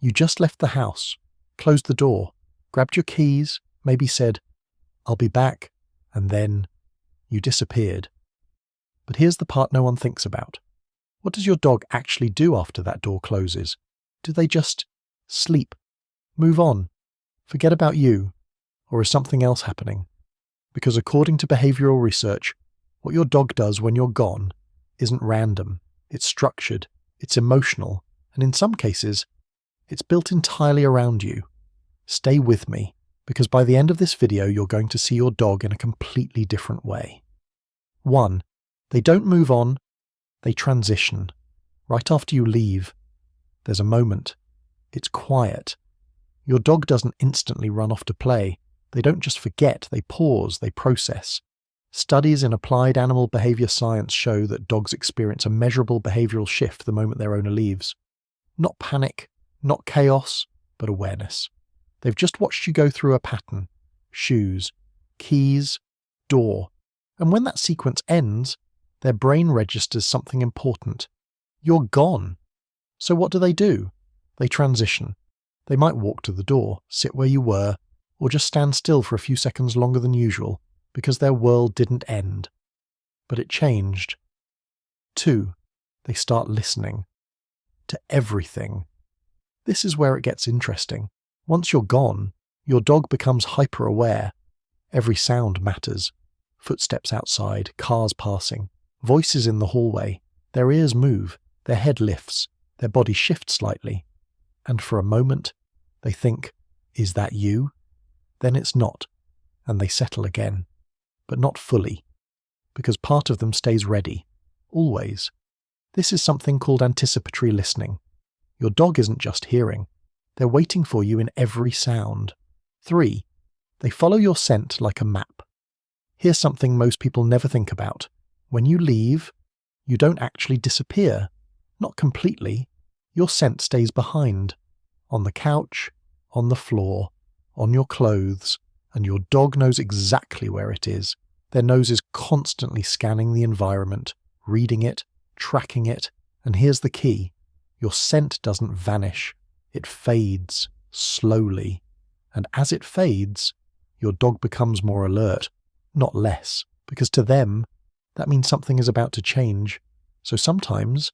You just left the house, closed the door, grabbed your keys, maybe said, "I'll be back," and then you disappeared. But here's the part no one thinks about. What does your dog actually do after that door closes? Do they just sleep, move on, forget about you, or is something else happening? Because according to behavioral research, what your dog does when you're gone isn't random, it's structured, it's emotional, and in some cases, it's built entirely around you. Stay with me, because by the end of this video, you're going to see your dog in a completely different way. 1. They don't move on, they transition. Right after you leave, there's a moment. It's quiet. Your dog doesn't instantly run off to play. They don't just forget, they pause, they process. Studies in applied animal behavior science show that dogs experience a measurable behavioral shift the moment their owner leaves. Not panic, not chaos, but awareness. They've just watched you go through a pattern: shoes, keys, door. And when that sequence ends, their brain registers something important. You're gone. So what do? They transition. They might walk to the door, sit where you were, or just stand still for a few seconds longer than usual, because their world didn't end. But it changed. 2. They start listening. To everything. This is where it gets interesting. Once you're gone, your dog becomes hyper-aware. Every sound matters. Footsteps outside, cars passing, voices in the hallway. Their ears move, their head lifts, their body shifts slightly. And for a moment, they think, "Is that you?" Then it's not, and they settle again. But not fully, because part of them stays ready, always. This is something called anticipatory listening. Your dog isn't just hearing. They're waiting for you in every sound. 3. They follow your scent like a map. Here's something most people never think about. When you leave, you don't actually disappear. Not completely. Your scent stays behind. On the couch, on the floor, on your clothes, and your dog knows exactly where it is. Their nose is constantly scanning the environment, reading it, tracking it, and here's the key. Your scent doesn't vanish. It fades, slowly. And as it fades, your dog becomes more alert, not less, because to them, that means something is about to change. So sometimes,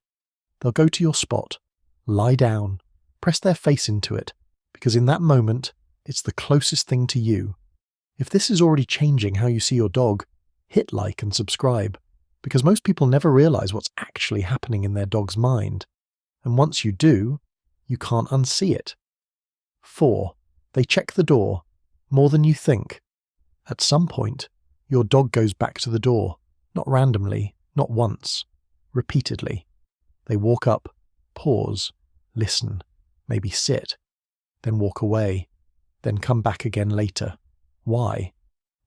they'll go to your spot, lie down, press their face into it, because in that moment, it's the closest thing to you. If this is already changing how you see your dog, hit like and subscribe, because most people never realize what's actually happening in their dog's mind. And once you do, you can't unsee it. 4. They check the door, more than you think. At some point, your dog goes back to the door, not randomly, not once, repeatedly. They walk up, pause, listen, maybe sit, then walk away, then come back again later. Why?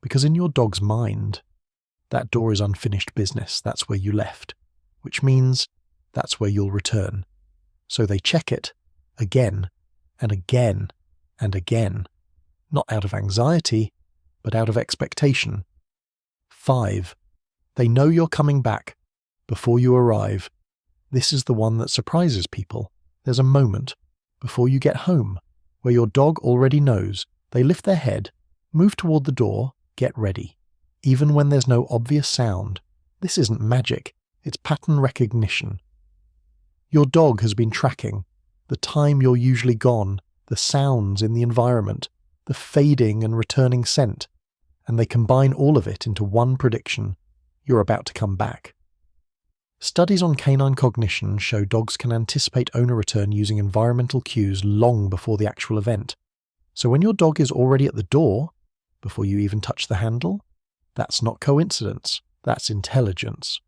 Because in your dog's mind, that door is unfinished business. That's where you left, which means that's where you'll return. So they check it again and again and again, not out of anxiety, but out of expectation. 5. They know you're coming back before you arrive. This is the one that surprises people. There's a moment before you get home where your dog already knows. They lift their head, move toward the door, get ready. Even when there's no obvious sound. This isn't magic, it's pattern recognition. Your dog has been tracking the time you're usually gone, the sounds in the environment, the fading and returning scent, and they combine all of it into one prediction: you're about to come back. Studies on canine cognition show dogs can anticipate owner return using environmental cues long before the actual event. So when your dog is already at the door, before you even touch the handle, that's not coincidence, that's intelligence.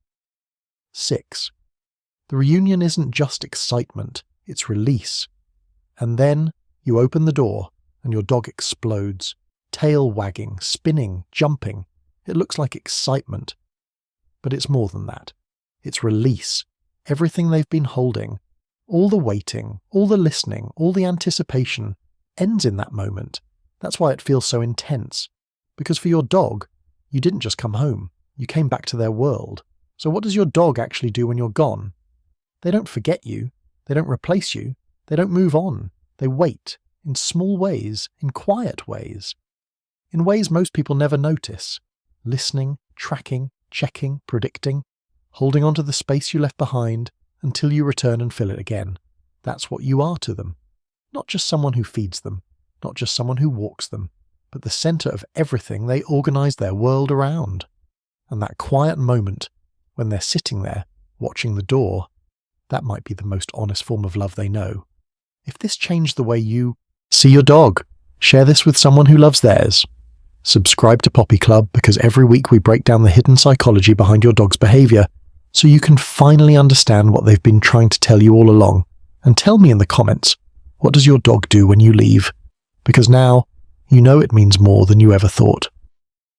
6. The reunion isn't just excitement, it's release. And then you open the door and your dog explodes, tail wagging, spinning, jumping. It looks like excitement. But it's more than that. It's release. Everything they've been holding, all the waiting, all the listening, all the anticipation, ends in that moment. That's why it feels so intense. Because for your dog, you didn't just come home, you came back to their world. So what does your dog actually do when you're gone? They don't forget you, they don't replace you, they don't move on. They wait, in small ways, in quiet ways, in ways most people never notice, listening, tracking, checking, predicting, holding on to the space you left behind until you return and fill it again. That's what you are to them. Not just someone who feeds them, not just someone who walks them, but the center of everything they organize their world around. And that quiet moment when they're sitting there, watching the door, that might be the most honest form of love they know. If this changed the way you see your dog, share this with someone who loves theirs. Subscribe to Poppy Club, because every week we break down the hidden psychology behind your dog's behavior so you can finally understand what they've been trying to tell you all along. And tell me in the comments, what does your dog do when you leave? Because now, you know it means more than you ever thought.